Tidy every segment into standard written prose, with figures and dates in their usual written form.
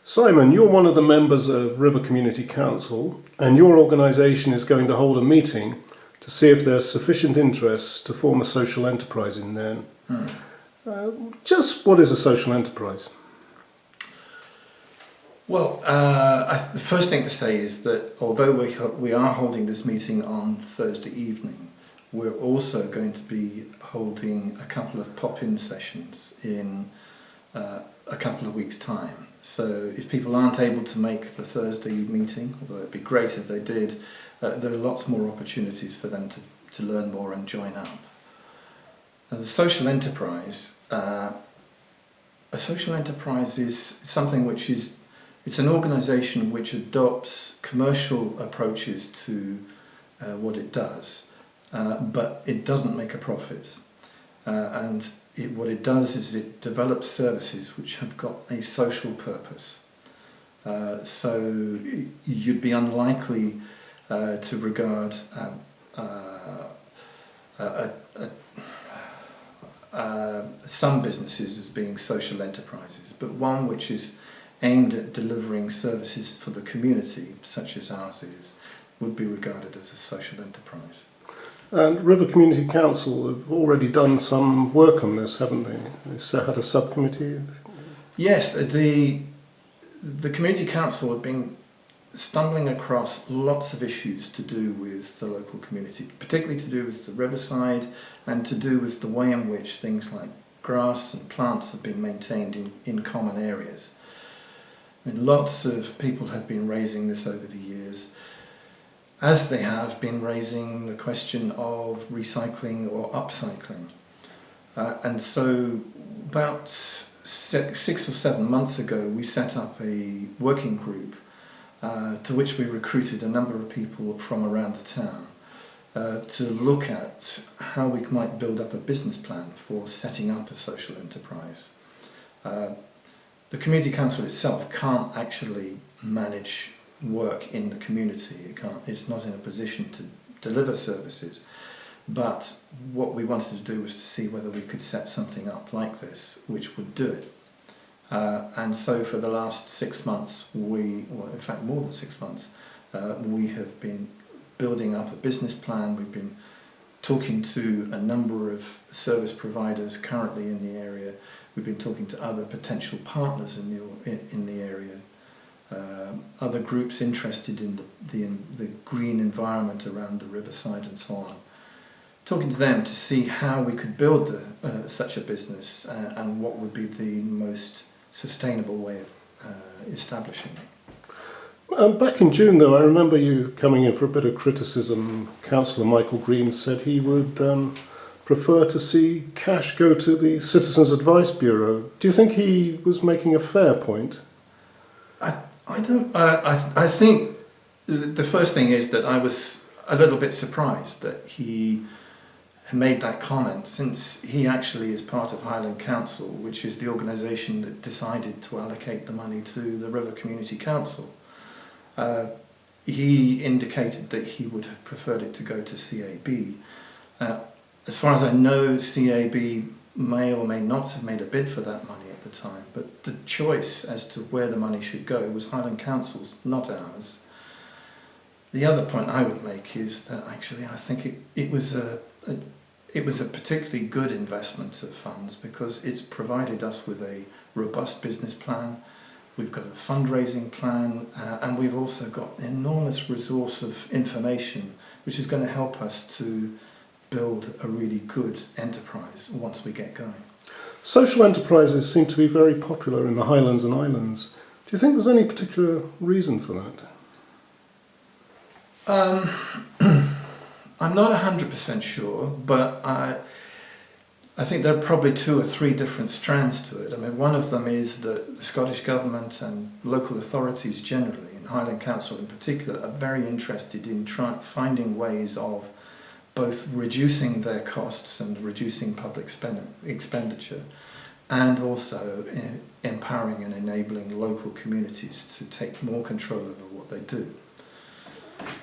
Simon, you're one of the members of River Community Council, and your organisation is going to hold a meeting to see if there's sufficient interest to form a social enterprise in Nairn. Just what is a social enterprise? Well, the first thing to say is that although we are holding this meeting on Thursday evening, we're also going to be holding a couple of pop-in sessions in a couple of weeks' time. So if people aren't able to make the Thursday meeting, although it'd be great if they did, there are lots more opportunities for them to learn more and join up. Now, the social enterprise, a social enterprise is something which is, it's an organisation which adopts commercial approaches to what it does, but it doesn't make a profit. What it does is it develops services which have got a social purpose. So you'd be unlikely to regard some businesses as being social enterprises, but one which is aimed at delivering services for the community, such as ours is, would be regarded as a social enterprise. And River Community Council have already done some work on this, haven't they? They had a subcommittee? Yes, the Community Council have been stumbling across lots of issues to do with the local community, particularly to do with the riverside and to do with the way in which things like grass and plants have been maintained in common areas. I mean, lots of people have been raising this over the years, as they have been raising the question of recycling or upcycling. And so about 6 or 7 months ago we set up a working group to which we recruited a number of people from around the town to look at how we might build up a business plan for setting up a social enterprise. The Community Council itself can't actually manage work in the community. It's not in a position to deliver services, but what we wanted to do was to see whether we could set something up like this which would do it. And so for the last 6 months, in fact more than 6 months, we have been building up a business plan. We've been talking to a number of service providers currently in the area. We've been talking to other potential partners in the area. Other groups interested in the green environment around the riverside and so on. Talking to them to see how we could build such a business and what would be the most sustainable way of establishing it. Back in June, though, I remember you coming in for a bit of criticism. Councillor Michael Green said he would prefer to see cash go to the Citizens Advice Bureau. Do you think he was making a fair point? I think the first thing is that I was a little bit surprised that he made that comment, since he actually is part of Highland Council, which is the organisation that decided to allocate the money to the River Community Council. He indicated that he would have preferred it to go to CAB. As far as I know, CAB may or may not have made a bid for that money at the time, but the choice as to where the money should go was Highland Council's, not ours. The other point I would make is that actually I think it was a particularly good investment of funds, because it's provided us with a robust business plan. We've got a fundraising plan, and we've also got an enormous resource of information which is going to help us to build a really good enterprise once we get going. Social enterprises seem to be very popular in the Highlands and Islands. Do you think there's any particular reason for that? I'm not 100% sure, but I think there are probably 2 or 3 different strands to it. I mean, one of them is that the Scottish Government and local authorities generally, and Highland Council in particular, are very interested in finding ways of both reducing their costs and reducing public expenditure, and also empowering and enabling local communities to take more control over what they do.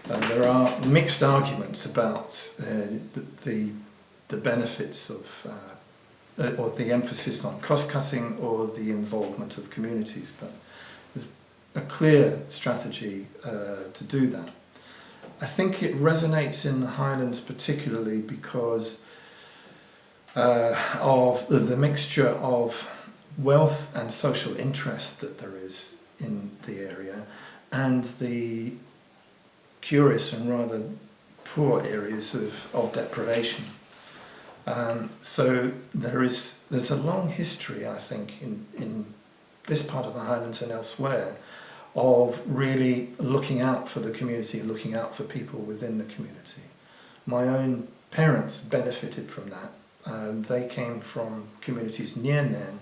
There are mixed arguments about the benefits of, or the emphasis on cost cutting or the involvement of communities, but there's a clear strategy to do that. I think it resonates in the Highlands particularly because of the mixture of wealth and social interest that there is in the area, and the curious and rather poor areas of deprivation. So there's a long history, I think, in this part of the Highlands and elsewhere, of really looking out for the community, looking out for people within the community. My own parents benefited from that. They came from communities near Nairn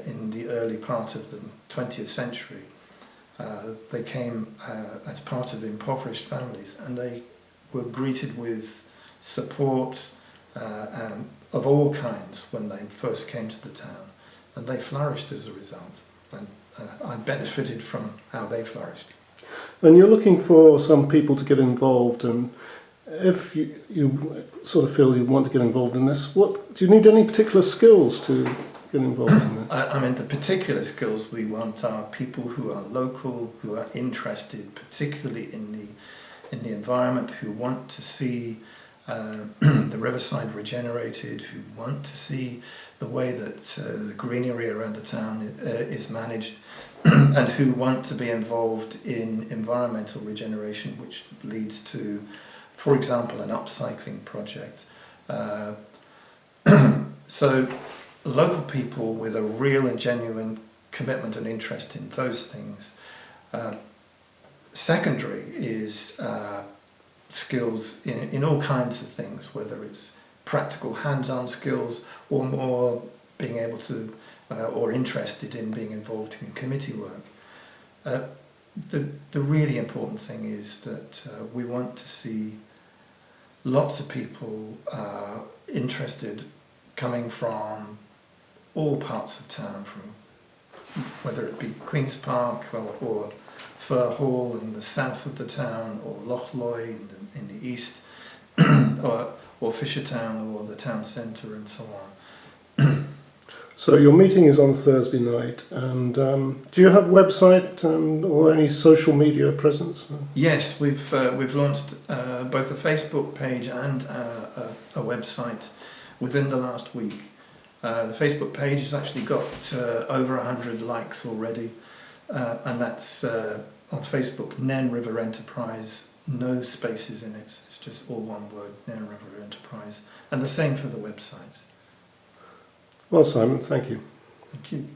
in the early part of the 20th century. They came as part of impoverished families, and they were greeted with support of all kinds when they first came to the town, and they flourished as a result. And I benefited from how they flourished. And you're looking for some people to get involved, and if you sort of feel you want to get involved in this, what do you need any particular skills to get involved in it? I mean, the particular skills we want are people who are local, who are interested particularly in the environment, who want to see the riverside regenerated, who want to see the way that the greenery around the town is managed, and who want to be involved in environmental regeneration, which leads to, for example, an upcycling project. So local people with a real and genuine commitment and interest in those things. Secondary is skills in all kinds of things, whether it's practical hands-on skills or more being able to or interested in being involved in committee work. The really important thing is that we want to see lots of people interested coming from all parts of town, from whether it be Queen's Park or Fir Hall in the south of the town, or Loch Loy in the east, or Fishertown or the town centre and so on. So your meeting is on Thursday night, and do you have a website or any social media presence? Yes, we've launched both a Facebook page and a website within the last week. The Facebook page has actually got over 100 likes already, and that's on Facebook, Nairn River Enterprise, no spaces in it, it's just all one word, Nairn River Enterprise, and the same for the website. Well, Simon, thank you. Thank you.